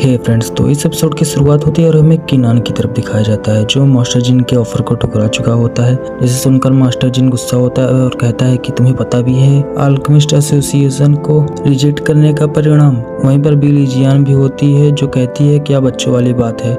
हे friends, तो इस episode की शुरुआत होती है और हमें किनान की तरफ दिखाया जाता है जो मास्टर जिन के ऑफर को ठुकरा चुका होता है। जिसे सुनकर मास्टर जिन गुस्सा होता है और कहता है कि तुम्हें पता भी है अल्केमिस्ट एसोसिएशन को रिजेक्ट करने का परिणाम। वहीं पर बिली जियान भी होती है जो कहती है क्या बच्चों वाली बात है,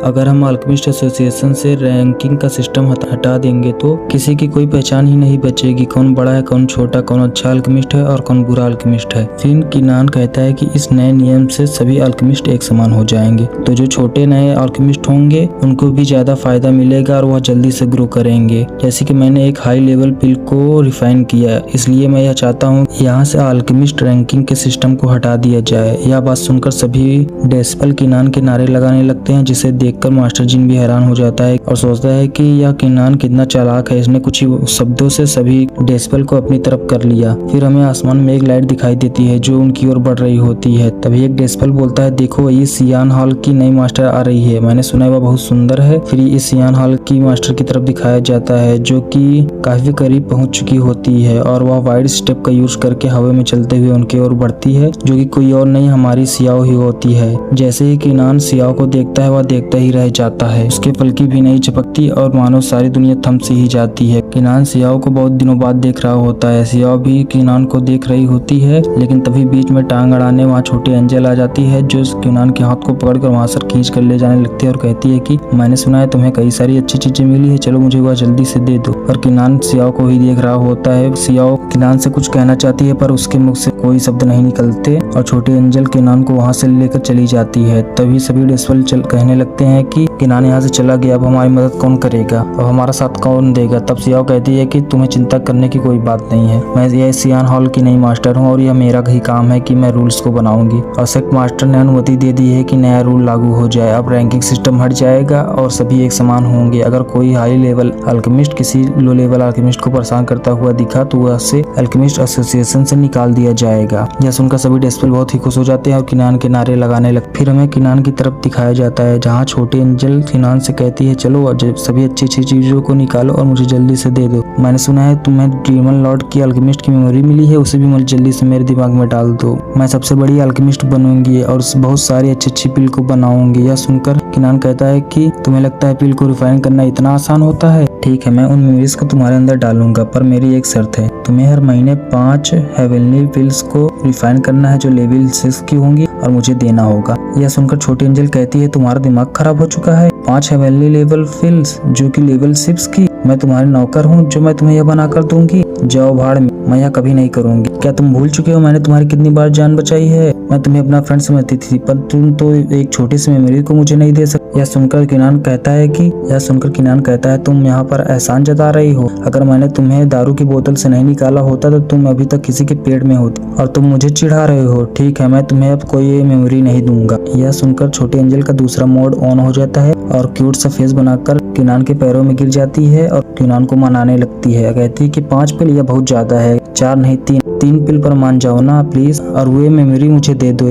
अगर हम अल्केमिस्ट एसोसिएशन से रैंकिंग का सिस्टम हटा देंगे तो किसी की कोई पहचान ही नहीं बचेगी, कौन बड़ा है कौन छोटा, कौन अच्छा अल्केमिस्ट है और कौन बुरा अल्केमिस्ट है। फिर किनान कहता है कि इस नए नियम से सभी अल्केमिस्ट एक समान हो जाएंगे, तो जो छोटे नए अल्केमिस्ट होंगे उनको भी ज्यादा फायदा मिलेगा और वह जल्दी से ग्रो करेंगे। जैसे कि मैंने एक हाई लेवल पिल को रिफाइन किया, इसलिए मैं यह चाहता हूँ यहाँ से अल्केमिस्ट रैंकिंग के सिस्टम को हटा दिया जाए। यह बात सुनकर सभी डेस्पल किनान के नारे लगाने लगते हैं, जिसे देखकर मास्टर जिन भी हैरान हो जाता है और सोचता है कि यह किनान कितना चालाक है, इसने कुछ ही शब्दों से सभी डेस्पल को अपनी तरफ कर लिया। फिर हमें आसमान में एक लाइट दिखाई देती है जो उनकी ओर बढ़ रही होती है। तभी एक डेस्पल बोलता है देखो ये सियान हॉल की नई मास्टर आ रही है, मैंने सुना है वह बहुत सुंदर है। फिर इस सियान हॉल की मास्टर की तरफ दिखाया जाता है जो कि काफी करीब पहुंच चुकी होती है और वह वाइड स्टेप का यूज करके हवा में चलते हुए उनकी ओर बढ़ती है, जो कि कोई और नहीं हमारी सियाओ ही होती है। जैसे ही किनान सियाओ को देखता है वह देखता ही रह जाता है, उसके पलकी भी नहीं झपकती और मानो सारी दुनिया थम सी ही जाती है। किनान सियाओ को बहुत दिनों बाद देख रहा होता है, सियाओ भी किनान को देख रही होती है, लेकिन तभी बीच में टांग अड़ाने वहाँ छोटी एंजल आ जाती है जो किनान के हाथ को पकड़कर वहाँ से खींच कर ले जाने लगती है और कहती है कि मैंने सुना है तुम्हें कई सारी अच्छी चीजें मिली है, चलो मुझे वह जल्दी से दे दो। पर किनान सियाओ को ही देख रहा होता है। सियाओ किनान से कुछ कहना चाहती है पर उसके मुख से कोई शब्द नहीं निकलते और छोटी एंजल किनान को वहाँ से लेकर चली जाती है। तभी सभी डेस्पल कहने लगते हैं कि किनान यहाँ से चला गया, अब हमारी मदद कौन करेगा, अब हमारा साथ कौन देगा। तब सियाओ कहती है कि तुम्हें चिंता करने की कोई बात नहीं है, मैं यह सियान हॉल की नई मास्टर हूँ और यह मेरा ही काम है कि मैं रूल्स को बनाऊंगी। और सेक्ट मास्टर ने अनुमति दे दी है कि नया रूल लागू हो जाए, अब रैंकिंग सिस्टम हट जाएगा और सभी एक समान होंगे। अगर कोई हाई लेवल अल्केमिस्ट किसी लो लेवल अल्केमिस्ट को परेशान करता हुआ दिखा तो उसे अल्केमिस्ट एसोसिएशन से निकाल दिया जाएगा। यह सुनकर सभी डेस्पल बहुत ही खुश हो जाते हैं और किनान के नारे लगाने लगते। फिर हमें किनान की तरफ दिखाया जाता है जहाँ छोटी एंजल किनान से कहती है चलो सभी अच्छी अच्छी चीजों को निकालो और मुझे जल्दी से दे दो। मैंने सुना है तुम्हें ड्रीमन लॉर्ड की अल्केमिस्ट की मेमोरी मिली है, उसे भी मुझे जल्दी से मेरे दिमाग में डाल दो। मैं सबसे बड़ी अल्केमिस्ट बनूंगी और बहुत सारी अच्छी अच्छी पिल को बनाऊंगी। यह सुनकर किनान कहता है कि तुम्हें लगता है पिल को रिफाइन करना इतना आसान होता है, ठीक है मैं उन मेमोरीज को तुम्हारे अंदर डालूंगा, पर मेरी एक शर्त है, तुम्हें हर महीने 5 हेवनली पिल्स को रिफाइन करना है जो लेवल 6 की होंगी और मुझे देना होगा। यह सुनकर छोटी एंजल कहती है तुम्हारा दिमाग खराब हो चुका है, 5 हेवनली लेवल पिल्स जो कि लेवल 6 की, मैं तुम्हारे नौकर हूँ जो मैं तुम्हें यह बना कर दूंगी, जाओ भाड़ में, मैं यह कभी नहीं करूंगी। क्या तुम भूल चुके हो मैंने तुम्हारी कितनी बार जान बचाई है, मैं तुम्हें अपना फ्रेंड समझती थी पर तुम तो एक छोटी सी मेमोरी को मुझे नहीं दे सकते। यह सुनकर किनान कहता है तुम यहाँ पर एहसान जता रही हो, अगर मैंने तुम्हें दारू की बोतल से नहीं निकाला होता तो तुम अभी तक किसी के पेट में होती और तुम मुझे चिढ़ा रहे हो, ठीक है मैं तुम्हें अब कोई मेमोरी नहीं दूंगा। यह सुनकर छोटी एंजल का दूसरा मोड ऑन हो जाता है और क्यूट सा फेस बनाकर किनान के पैरों में गिर जाती है और किनान को मनाने लगती है, कहती है कि 5 पिल यह बहुत ज्यादा है, 4 नहीं 3 पिल पर मान जाओ ना प्लीज और वो मेमोरी मुझे दे दो।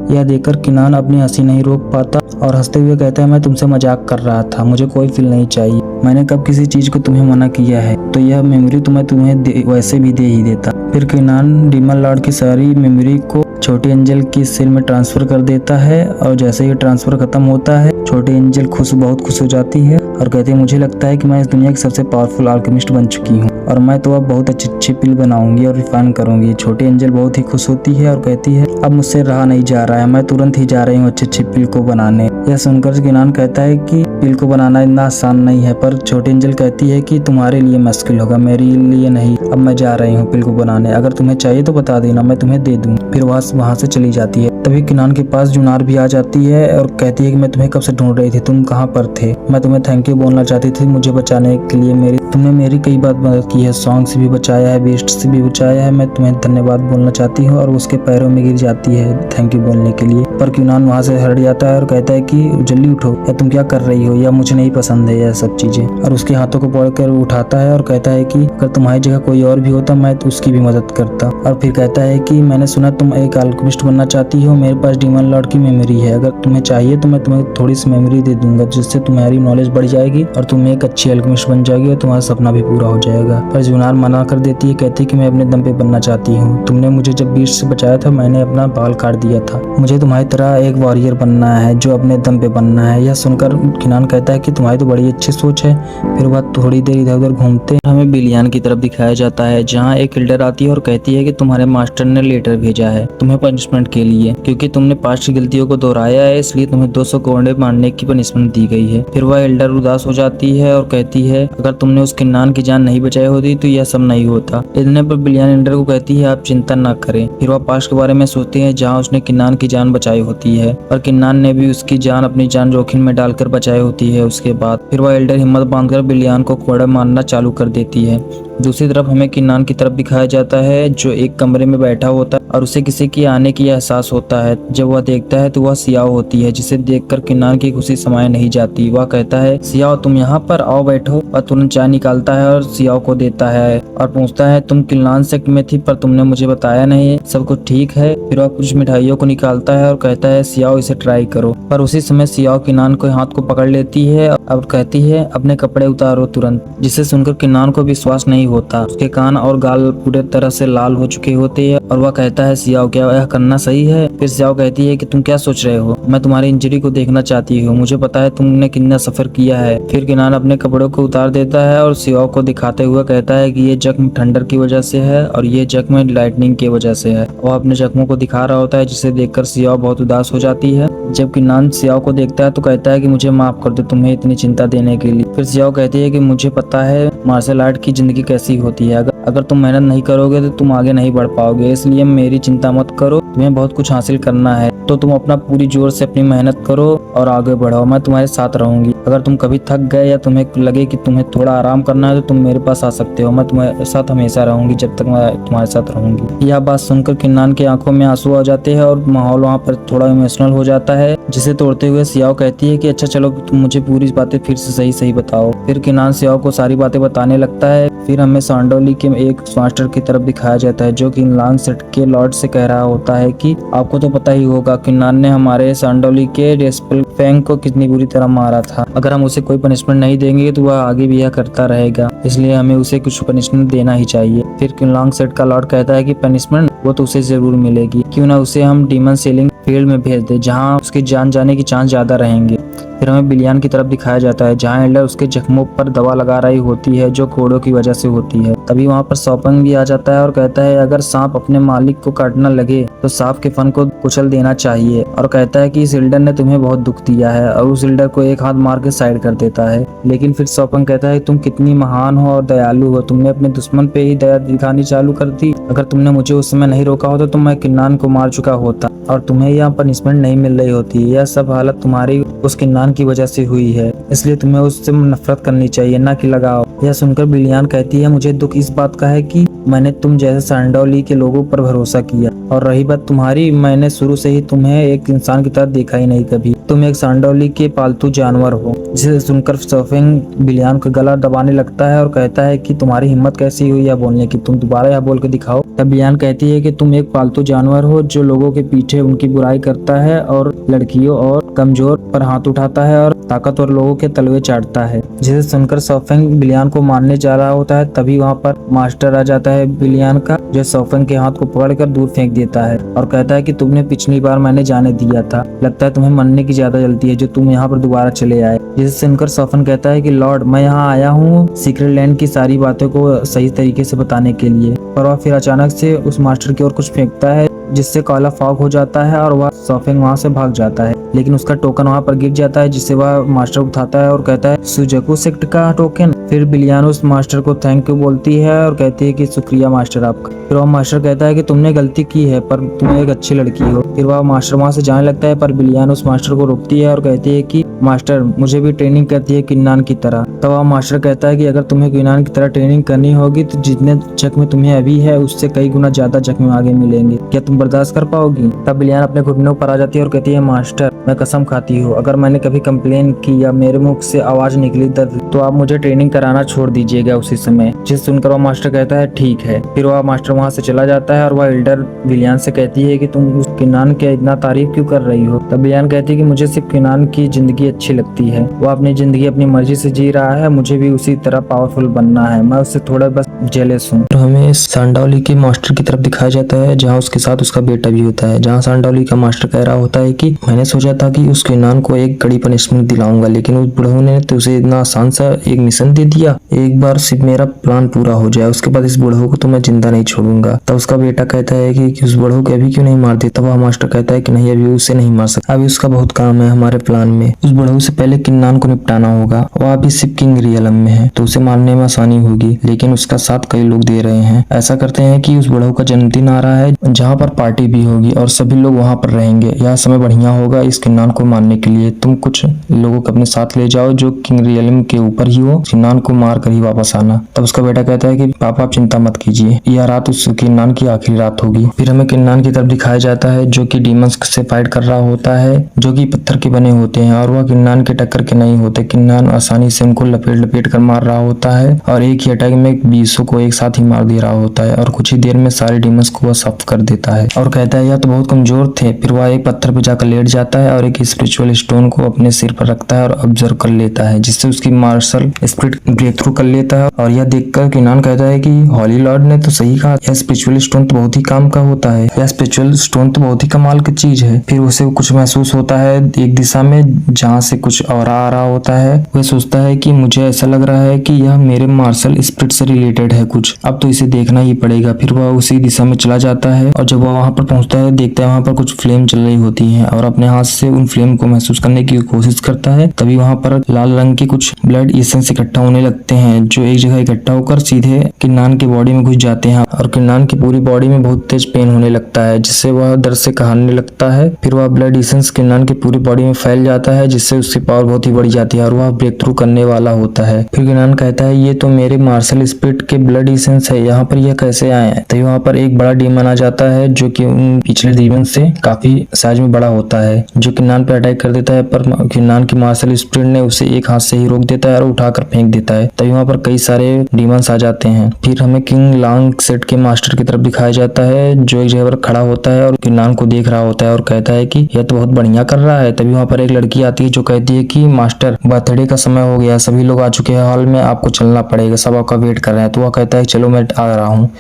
यह देखकर किनान अपनी हंसी नहीं रोक पाता और हंसते हुए कहता है मैं तुमसे मजाक कर रहा था, मुझे कोई फील नहीं चाहिए, मैंने कब किसी चीज को तुम्हें मना किया है, तो यह मेमोरी तुम्हें वैसे भी दे ही देता। फिर किनान डीमन लॉर्ड की सारी मेमोरी को छोटी एंजल की सेल में ट्रांसफर कर देता है और जैसे ही ट्रांसफर खत्म होता है छोटी एंजल बहुत खुश हो जाती है और कहती है मुझे लगता है कि मैं इस दुनिया की सबसे पावरफुल अल्केमिस्ट बन चुकी हूँ और मैं तो अब बहुत अच्छी अच्छी पिल बनाऊंगी और रिफाइन करूंगी। छोटी एंजल बहुत ही खुश होती है और कहती है अब मुझसे रहा नहीं जा रहा है, मैं तुरंत ही जा रही हूँ अच्छी अच्छी पिल को बनाने। यह सुनकर किनान कहता है कि पिल को बनाना इतना आसान नहीं है, पर छोटी एंजल कहती है कि तुम्हारे लिए मुश्किल होगा, मेरे लिए नहीं, अब मैं जा रही हूँ पिल को बनाने, अगर तुम्हें चाहिए तो बता देना मैं तुम्हें दे दूँ। फिर वहाँ से चली जाती है। तभी किनान के पास जुनार भी आ जाती है और कहती है कि मैं तुम्हें कब से ढूंढ रही थी, तुम कहाँ पर थे, मैं तुम्हें थैंक यू बोलना चाहती थी मुझे बचाने के लिए, तुमने मेरी कई बार मदद की है, सॉन्ग से भी बचाया है, बेस्ट से भी बचाया है, मैं तुम्हें धन्यवाद बोलना चाहती हूँ और उसके पैरों में गिर जाती है थैंक यू बोलने के लिए। पर किनान वहाँ से हट जाता है और कहता है कि जल्दी उठो, या तुम क्या कर रही हो, या मुझे नहीं पसंद है यह सब चीजें, और उसके हाथों को पकड़कर उठाता है और कहता है कि अगर तुम्हारी जगह कोई और भी होता मैं तो उसकी भी मदद करता। और फिर कहता है कि मैंने सुना तुम एक अल्केमिस्ट बनना चाहती हो हो मेरे पास डीमन लॉर्ड की मेमोरी है, अगर तुम्हें चाहिए तो मैं तुम्हें थोड़ी सी मेमोरी दे दूंगा जिससे तुम्हारी नॉलेज बढ़ जाएगी और तुम एक अच्छी अल्केमिस्ट बन जाओगी और तुम्हारा सपना भी पूरा हो जाएगा। पर जुनार मना कर देती है, कहती है कि मैं अपने दम पे बनना चाहती हूँ। तुमने मुझे जब बीच से बचाया था मैंने अपना बाल काट दिया था, मुझे तुम्हारी तरह एक वॉरियर बनना है जो अपने दम पे बनना है। यह सुनकर किनान कहता है कि तुम्हारी तो बड़ी अच्छी सोच है। फिर वह थोड़ी देर इधर उधर घूमते हमें बिलियन की तरफ दिखाया जाता है जहाँ एक एल्डर आती है और कहती है कि तुम्हारे मास्टर ने लेटर भेजा है तुम्हें पनिशमेंट के लिए, क्योंकि तुमने पास्ट की गलतियों को दोहराया है इसलिए तुम्हें 200 कोड़े मारने की पनिशमेंट दी गई है। फिर वह एल्डर उदास हो जाती है और कहती है अगर तुमने उस किन्नान की जान नहीं बचाई होती तो यह सब नहीं होता। इतने पर बिलियन एल्डर को कहती है आप चिंता न करें। फिर वह पास्ट के बारे में सोचते हैं जहाँ उसने किन्नान की जान बचाई होती है और किन्नान ने भी उसकी जान अपनी जान जोखिम में डालकर बचाई होती है। उसके बाद फिर वह एल्डर हिम्मत बांधकर बिलियन को कोड़े मारना चालू कर देती है। दूसरी तरफ हमें किन्नान की तरफ दिखाया जाता है जो एक कमरे में बैठा होता है और उसे किसी के आने की एहसास होता है। जब वह देखता है तो वह सियाओ होती है जिसे देखकर किन्नान की खुशी समाये नहीं जाती। वह कहता है सियाओ तुम यहाँ पर आओ बैठो, और तुरंत चाय निकालता है और सियाओ को देता है और पूछता है तुम किन्नान सेक्ट में थी पर तुमने मुझे बताया नहीं, सब कुछ ठीक है। फिर वह कुछ मिठाइयों को निकालता है और कहता है सियाओ इसे ट्राई करो, पर उसी समय सियाओ किन्नान के हाथ को पकड़ लेती है और कहती है अपने कपड़े उतारो तुरंत, जिसे सुनकर किन्नान को विश्वास नहीं होता। उसके कान और गाल पूरे तरह से लाल हो चुके होते हैं और वह कहता है सियाओ क्या यह करना सही है? फिर सियाओ कहती है कि तुम क्या सोच रहे हो, मैं तुम्हारी इंजरी को देखना चाहती हूँ, मुझे पता है तुमने कितना सफर किया है। फिर किन्नान अपने कपड़ों को उतार देता है और सियाओ को दिखाते हुए कहता है कि ये जख्म ठंडर की वजह से है और ये जख्म लाइटनिंग की वजह से है। वह अपने जख्मों को दिखा रहा होता है जिसे देखकर सियाओ बहुत उदास हो जाती है। जब किन्नान सियाओ को देखता है तो कहता है कि मुझे माफ कर दो तुम्हें इतनी चिंता देने के लिए। फिर सियाओ कहती है कि मुझे पता है मार्शल आर्ट की जिंदगी कैसी होती है, अगर तुम मेहनत नहीं करोगे तो तुम आगे नहीं बढ़ पाओगे, इसलिए मेरी चिंता मत करो, तुम्हें बहुत कुछ हासिल करना है तो तुम अपना पूरी जोर से अपनी मेहनत करो और आगे बढ़ो, मैं तुम्हारे साथ रहूंगी। अगर तुम कभी थक गए या तुम्हें लगे कि तुम्हें थोड़ा आराम करना है तो तुम मेरे पास आ सकते हो, मैं तुम्हारे साथ हमेशा रहूंगी जब तक मैं तुम्हारे साथ रहूंगी। यह बात सुनकर किन्नान की आंखों में आंसू आ जाते हैं और माहौल वहाँ पर थोड़ा इमोशनल हो जाता है, जिसे तोड़ते हुए सियाओ कहती है कि अच्छा चलो तुम मुझे पूरी बातें फिर से सही सही बताओ। फिर किन्नान सियाओ को सारी बातें बताने लगता है। फिर हमें सांडोली के एक मास्टर की तरफ दिखाया जाता है जो कि लांग सेट के लॉर्ड से कह रहा होता है कि आपको तो पता ही होगा किन्नान ने हमारे सांडोली के डेस्पल फैंग को कितनी बुरी तरह मारा था, अगर हम उसे कोई पनिशमेंट नहीं देंगे तो वह आगे भी यह करता रहेगा, इसलिए हमें उसे कुछ पनिशमेंट देना ही चाहिए। फिर लांग सेट का लॉर्ड कहता है कि पनिशमेंट वो तो उसे जरूर मिलेगी, क्यों ना उसे हम डीमन सेलिंग फील्ड में भेज दे जहाँ उसकी जान जाने की चांस ज्यादा रहेंगे। फिर हमें बिलियन की तरफ दिखाया जाता है जहाँ एल्डर उसके जख्मों पर दवा लगा रही होती है जो कोड़ों की वजह से होती है। तभी वहाँ पर सौपंग भी आ जाता है और कहता है अगर सांप अपने मालिक को काटना लगे तो सांप के फन को कुचल देना चाहिए, और कहता है कि इस एल्डर ने तुम्हें बहुत दुख दिया है, और उस एल्डर को एक हाथ मार के साइड कर देता है। लेकिन फिर सौपंग कहता है तुम कितनी महान हो और दयालु हो, तुमने अपने दुश्मन पे ही दया दिखानी चालू कर दी, अगर तुमने मुझे उस समय नहीं रोका होता तो मैं किन्नान को मार चुका होता और तुम्हें यहाँ पनिशमेंट नहीं मिल रही होती। यह सब हालत तुम्हारी उस किन्नान की वजह से हुई है, इसलिए तुम्हें उससे नफरत करनी चाहिए ना कि लगाओ। यह सुनकर बिलियन कहती है मुझे दुख इस बात का है कि मैंने तुम जैसे सांडोली के लोगों पर भरोसा किया, और रही बात तुम्हारी, मैंने शुरू से ही तुम्हें एक इंसान की तरह देखा ही नहीं कभी, तुम एक सांडोली के पालतू जानवर हो। जिसे सुनकर सौफिंग बिलियन का गला दबाने लगता है और कहता है कि तुम्हारी हिम्मत कैसी हुई यह बोलने की, तुम दोबारा यह बोल के दिखाओ। तब बिलियन कहती है कि तुम एक पालतू जानवर हो जो लोगों के पीछे उनकी बुराई करता है और लड़कियों और कमजोर पर हाथ उठाता है और ताकतवर लोगों के तलवे चाटता है। जिसे सुनकर सौफिंग बिलियन को मारने जा रहा होता है, तभी वहाँ पर मास्टर आ जाता है बिलियन का, जो सौफिंग के हाथ को पकड़कर दूर फेंक देता है और कहता है कि तुमने पिछली बार मैंने जाने दिया था, लगता है तुम्हें मरने की ज्यादा जल्दी है जो तुम यहाँ पर दोबारा चले आए। जिसे सुनकर सौफिंग कहता है कि लॉर्ड मैं यहाँ आया हूँ सीक्रेट लैंड की सारी बातों को सही तरीके से बताने के लिए, पर वह फिर अचानक से उस मास्टर की ओर कुछ फेंकता है जिससे काला फॉग हो जाता है और वह सौफिंग वहाँ से भाग जाता है, लेकिन उसका टोकन वहाँ पर गिर जाता है जिसे वह मास्टर उठाता है और कहता है सुजकू सेक्ट का टोकन। फिर बिलियन उस मास्टर को थैंक यू बोलती है और कहती है कि शुक्रिया मास्टर आपका। फिर वह मास्टर कहता है कि तुमने गलती की है पर तुम एक अच्छी लड़की हो। फिर वह मास्टर वहाँ से जाने लगता है, पर बिलियन उस मास्टर को रोकती है और कहती है कि मास्टर मुझे भी ट्रेनिंग करती है किन्नान की तरह। तब वह मास्टर कहता है कि अगर तुम्हें किन्नान की तरह ट्रेनिंग करनी होगी तो जितने जख्म तुम्हें अभी है उससे कई गुना ज्यादा जख्म आगे मिलेंगे, क्या तुम बर्दाश्त कर पाओगी? तब बिलियान अपने घुटनों पर आ जाती है और कहती है, मास्टर मैं कसम खाती हूँ, अगर मैंने कभी कंप्लेन की या मेरे मुख से आवाज निकली तो आप मुझे ट्रेनिंग कराना छोड़ दीजिएगा उसी समय। जिस सुनकर वह मास्टर कहता है ठीक है। फिर वह मास्टर वहाँ से चला जाता है और वह एल्डर बिलियान से कहती है कि तुम उस किनान के इतना तारीफ क्यों कर रही हो? तब बिलियान कहती है कि मुझे सिर्फ किनान की जिंदगी अच्छी लगती है, वो अपनी जिंदगी अपनी मर्जी से जी रहा है, मुझे भी उसी तरह पावरफुल बनना है, मैं उससे थोड़ा बस जेलस हूँ। तो हमें सांडावली के मास्टर की तरफ दिखाया जाता है जहाँ उसके साथ उसका बेटा भी होता है, जहाँ सांडावली का मास्टर कह रहा होता है कि मैंने सोचा था कि उस किनान को एक कड़ी पनिशमेंट दिलाऊंगा, लेकिन उस बुढ़ऊ ने तो उसे इतना आसान सा एक मिशन दे दिया, एक बार सिर्फ मेरा प्लान पूरा हो जाए उसके बाद इस बुढ़ऊ को तो मैं जिंदा नहीं छोड़ूंगा। तब उसका बेटा कहता है कि उस बुढ़ऊ को अभी क्यों नहीं मारते? तब वह मास्टर कहता है कि नहीं, अभी उसे नहीं मार सकता, अभी उसका बहुत काम है हमारे प्लान में, उस बुढ़ऊ से पहले किन्नान को निपटाना होगा, वह अभी सिर्फ किंग रियलम में है तो उसे मारने में आसानी होगी, लेकिन उसका साथ कई लोग दे रहे हैं। ऐसा करते हैं कि उस बुढ़ऊ का जन्मदिन आ रहा है जहाँ पर पार्टी भी होगी और सभी लोग वहाँ पर रहेंगे, यह समय बढ़िया होगा इस किन्नान को मारने के लिए, तुम कुछ लोगों को अपने साथ ले जाओ जो किंग रियलम के ऊपर ही हो, किन्नान को मार कर ही वापस आना। तब उसका बेटा कहता है कि पापा आप चिंता मत कीजिए, यह रात उस किन्नान की आखिरी रात होगी। फिर हमें किन्नान की तरफ दिखाया जाता है जो कि डीमंस से फाइट कर रहा होता है, जो कि पत्थर के बने होते हैं और वह किन्नान के टक्कर के नहीं होते। किन्नान आसानी से उनको लपेट कर मार रहा होता है और एक ही अटैक में 20 को एक साथ ही मार दे रहा होता है और कुछ ही देर में सारे डीमंस को वह साफ कर देता है और कहता है यह तो बहुत कमजोर थे। फिर वह एक पत्थर पे जाकर लेट जाता है और एक स्पिरिचुअल स्टोन को अपने सिर पर रखता है और ऑब्जर्व कर लेता है, जिससे उसकी मार्शल स्पिरिट ब्रेक थ्रू कर लेता है। और यह देखकर किन्नान कहता है कि हॉली लॉर्ड ने तो सही कहा, यह स्पिरिचुअल स्टोन तो बहुत ही काम का होता है, यह स्पिरिचुअल स्टोन तो बहुत ही कमाल की चीज है। फिर उसे कुछ महसूस होता है एक दिशा में जहाँ से कुछ और आ रहा होता है, वह सोचता है कि मुझे ऐसा लग रहा है कि यह मेरे मार्शल स्पिरिट से रिलेटेड है कुछ, अब तो इसे देखना ही पड़ेगा। फिर वह उसी दिशा में चला जाता है और जब वह वहां पर पहुंचता है देखता है वहां पर कुछ फ्लेम चल रही होती है और अपने हाथ से उन फ्लेम को महसूस करने की कोशिश करता है। तभी वहां पर लाल रंग के कुछ ब्लड एसेंस इकट्ठा होने लगते हैं जो एक जगह इकट्ठा होकर सीधे किन्नान की बॉडी में घुस जाते हैं और किन्नान की पूरी बॉडी में बहुत तेज पेन होने लगता है, जिससे वह दर्द से कहाने लगता है। फिर वह ब्लड एसेंस किन्नान की पूरी बॉडी में फैल जाता है, जिससे उसकी पावर बहुत ही बढ़ जाती है और वह ब्रेक थ्रू करने वाला होता है। फिर किन्नान कहता है ये तो मेरे मार्शल स्पिरिट के ब्लड एसेंस है, यहाँ पर यह कैसे आए हैं? तभी वहाँ पर एक बड़ा डीमन आ जाता है जो कि उन पिछले डीमन से काफी साइज में बड़ा होता है, जो किन्नान पे अटैक कर देता है, पर किन्नान की मार्शल स्पिरिट ने उसे एक हाथ से ही रोक देता है और उठाकर फेंक देता है। तभी वहाँ पर कई सारे डीमंस आ जाते हैं। फिर हमें किंग लॉन्ग सेट के मास्टर की तरफ दिखाया जाता है जो एक जगह पर खड़ा होता है और किन्नान को देख रहा होता है और कहता है कि यह तो बहुत बढ़िया कर रहा है। तभी वहाँ पर एक लड़की आती है जो कहती है कि मास्टर बर्थडे का समय हो गया, सभी लोग आ चुके हैं हॉल में, आपको चलना पड़ेगा, सब आपका वेट कर रहे हैं। तो वह कहता है चलो मैं आ रहा हूँ।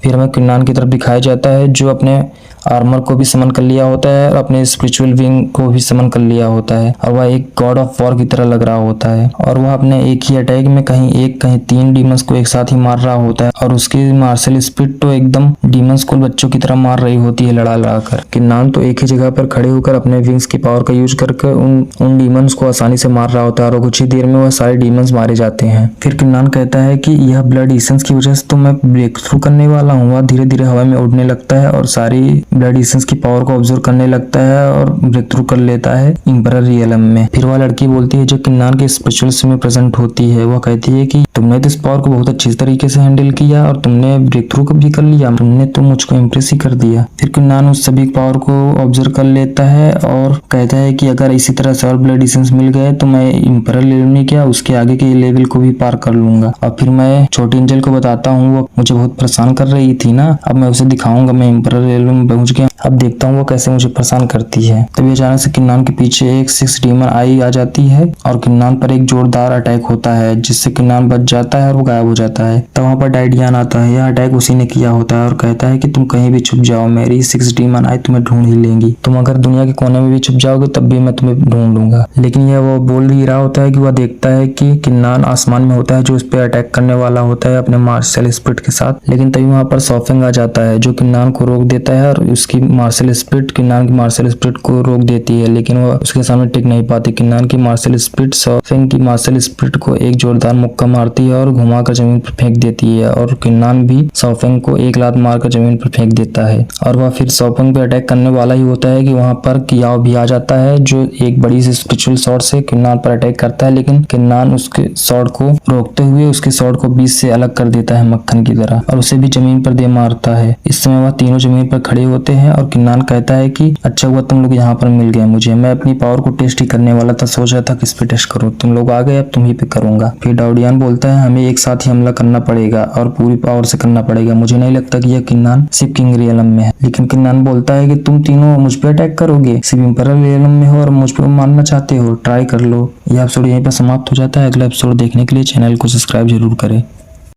फिर हमें किन्नान की तरफ दिखाया जाता है जो अपने आर्मर को भी समन कर लिया होता है और अपने स्पिरिचुअल विंग को भी समन कर लिया होता है और वह एक गॉड ऑफ वॉर की तरह लग रहा होता है और वह अपने एक ही अटैक में कहीं 3 डीमंस को एक साथ ही मार रहा होता है और उसकी मार्शल स्पिरिट तो एकदम डीमंस को बच्चों की तरह मार रही होती है लड़ा कर। किन्नान तो एक ही जगह पर खड़े होकर अपने विंग्स की पावर का यूज करके उन डीमंस को आसानी से मार रहा होता है और कुछ ही देर में वह सारे डीमंस मारे जाते हैं। फिर किन्नान कहता है कि यह ब्लड एसेंस की वजह से तो मैं ब्रेक थ्रू करने वाला हूँ। वह धीरे धीरे हवा में उड़ने लगता है और सारी ब्लड एसेंस की पावर को ऑब्जर्व करने लगता है और ब्रेक थ्रू कर लेता है इंपरर रियलम में। फिर वह लड़की बोलती है जो किन्नान के स्पिरिचुअल्स में प्रेजेंट होती है, वह कहती है कि तुमने तो इस पावर को बहुत अच्छी तरीके से हैंडल किया और तुमने ब्रेक थ्रू भी कर लिया, तुमने तो मुझको इम्प्रेस ही कर दिया। फिर किन्नान उस सभी पावर को ऑब्जर्व कर लेता है और कहता है कि अगर इसी तरह से और ब्लड एसेंस मिल गए तो मैं इंपरर लेवल में क्या उसके आगे के लेवल को भी पार कर लूंगा। और फिर मैं छोटी एंजल को बताता हूँ, वो मुझे बहुत परेशान कर रही थी ना, अब मैं उसे दिखाऊंगा मैं इंपरर लेवल में पहुंच गया, अब देखता हूँ वो कैसे मुझे परेशान करती है। तभी अचानक से किन्नान के पीछे एक 6 डीमन आई आ जाती है और किन्नान पर एक जोरदार अटैक होता है जिससे किन्नान बच जाता है और वो गायब हो जाता है। तब वहाँ पर डायडियन आता है, यह अटैक उसी ने किया होता है और कहता है कि तुम कहीं भी छुप जाओ, मेरी 6 डीमन आई तुम्हें ढूंढ ही लेंगी, तुम अगर दुनिया के कोने में भी छुप जाओगे तब भी मैं तुम्हें ढूंढ लूंगा। लेकिन यह वो बोल ही रहा होता है कि वह देखता है कि किन्नान आसमान में होता है जो उस पर अटैक करने वाला होता है अपने मार्शल स्पिरिट के साथ। लेकिन तभी वहाँ पर सॉफिंग आ जाता है जो किन्नान को रोक देता है और उसकी मार्शल स्पिरिट किन्नान की मार्शल स्पिरिट को रोक देती है, लेकिन वह उसके सामने टिक नहीं पाती। किन्नान की मार्शल स्पिरिट सॉफिंग की मार्शल स्पिरिट को एक जोरदार मुक्का मारती है और घुमाकर जमीन पर फेंक देती है और किन्नान भी सॉफिंग को एक लात मारकर जमीन पर फेंक देता है और वह फिर सॉफिंग पे अटैक करने वाला ही होता है कि वहां पर कियाओ भी आ जाता है जो एक बड़ी सी स्पिरिचुअल शॉट से किन्नान पर अटैक करता है, लेकिन किन्नान उसके शॉट को रोकते हुए उसके शॉट को बीच से अलग कर देता है मक्खन की तरह और उसे भी जमीन जमीन पर दे मारता है। इस समय वह तीनों जमीन पर खड़े होते हैं और किन्नान कहता है कि अच्छा हुआ तुम लोग यहाँ पर मिल गए मुझे, मैं अपनी पावर को टेस्ट ही करने वाला था, सोच रहा था किस पे टेस्ट करूँ, तुम लोग आ गए, अब तुम्ही पे करूंगा। फिर डाउडियान बोलता है हमें एक साथ ही हमला करना पड़ेगा और पूरी पावर से करना पड़ेगा, मुझे नहीं लगता कि यह किन्नान शिप किंग रियलम में है। लेकिन किन्नान बोलता है कि तुम तीनों मुझ पे अटैक करोगे, शिप इंपीरियल रियलम में हो और मुझ पे मारना चाहते हो, ट्राई कर लो। यह एपिसोड यहीं पर समाप्त हो जाता है। अगला एपिसोड देखने के लिए चैनल को सब्सक्राइब जरूर करें।